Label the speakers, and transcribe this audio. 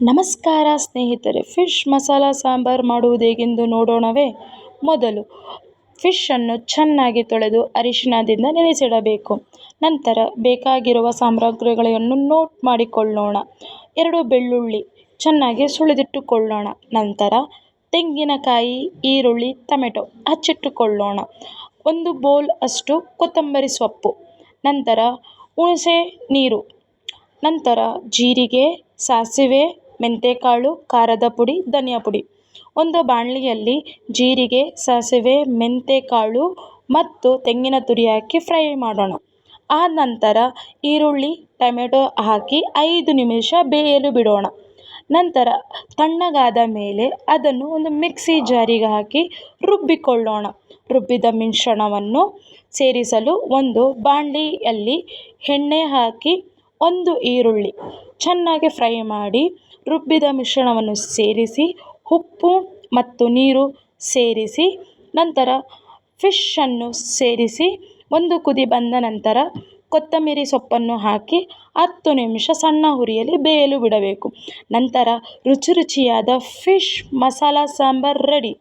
Speaker 1: ನಮಸ್ಕಾರ ಸ್ನೇಹಿತರೆ, ಫಿಶ್ ಮಸಾಲ ಸಾಂಬಾರ್ ಮಾಡುವುದೇಗೆಂದು ನೋಡೋಣವೇ? ಮೊದಲು ಫಿಶನ್ನು ಚೆನ್ನಾಗಿ ತೊಳೆದು ಅರಿಶಿಣದಿಂದ ನೆನೆಸಿಡಬೇಕು. ನಂತರ ಬೇಕಾಗಿರುವ ಸಾಮಗ್ರಿಗಳನ್ನು ನೋಟ್ ಮಾಡಿಕೊಳ್ಳೋಣ. 2 ಬೆಳ್ಳುಳ್ಳಿ ಚೆನ್ನಾಗಿ ಸುಳಿದಿಟ್ಟುಕೊಳ್ಳೋಣ. ನಂತರ ತೆಂಗಿನಕಾಯಿ, ಈರುಳ್ಳಿ, ಟೊಮೆಟೊ ಹಚ್ಚಿಟ್ಟುಕೊಳ್ಳೋಣ. 1 ಬೌಲ್ ಅಷ್ಟು ಕೊತ್ತಂಬರಿ ಸೊಪ್ಪು. ನಂತರ ಹುಣಸೆ ನೀರು. ನಂತರ ಜೀರಿಗೆ, ಸಾಸಿವೆ, ಮೆಂತೆಕಾಳು, ಖಾರದ ಪುಡಿ, ಧನಿಯಾ ಪುಡಿ. ಒಂದು ಬಾಣಲಿಯಲ್ಲಿ ಜೀರಿಗೆ, ಸಾಸಿವೆ, ಮೆಂತೆಕಾಳು ಮತ್ತು ತೆಂಗಿನ ತುರಿ ಹಾಕಿ ಫ್ರೈ ಮಾಡೋಣ. ಆ ನಂತರ ಈರುಳ್ಳಿ, ಟೊಮೆಟೊ ಹಾಕಿ 5 ನಿಮಿಷ ಬೇಯಲು ಬಿಡೋಣ. ನಂತರ ತಣ್ಣಗಾದ ಮೇಲೆ ಅದನ್ನು ಒಂದು ಮಿಕ್ಸಿ ಜಾರಿಗೆ ಹಾಕಿ ರುಬ್ಬಿಕೊಳ್ಳೋಣ. ರುಬ್ಬಿದ ಮಿಶ್ರಣವನ್ನು ಸೇರಿಸಲು ಒಂದು ಬಾಣಲಿಯಲ್ಲಿ ಎಣ್ಣೆ ಹಾಕಿ 1 ಈರುಳ್ಳಿ ಚೆನ್ನಾಗಿ ಫ್ರೈ ಮಾಡಿ ರುಬ್ಬಿದ ಮಿಶ್ರಣವನ್ನು ಸೇರಿಸಿ ಉಪ್ಪು ಮತ್ತು ನೀರು ಸೇರಿಸಿ ನಂತರ ಫಿಶನ್ನು ಸೇರಿಸಿ ಒಂದು ಕುದಿ ಬಂದ ನಂತರ ಕೊತ್ತಂಬರಿ ಸೊಪ್ಪನ್ನು ಹಾಕಿ 10 ನಿಮಿಷ ಸಣ್ಣ ಉರಿಯಲ್ಲಿ ಬೇಯಲು ಬಿಡಬೇಕು. ನಂತರ ರುಚಿಯಾದ ಫಿಶ್ ಮಸಾಲ ಸಾಂಬಾರ್ ರೆಡಿ.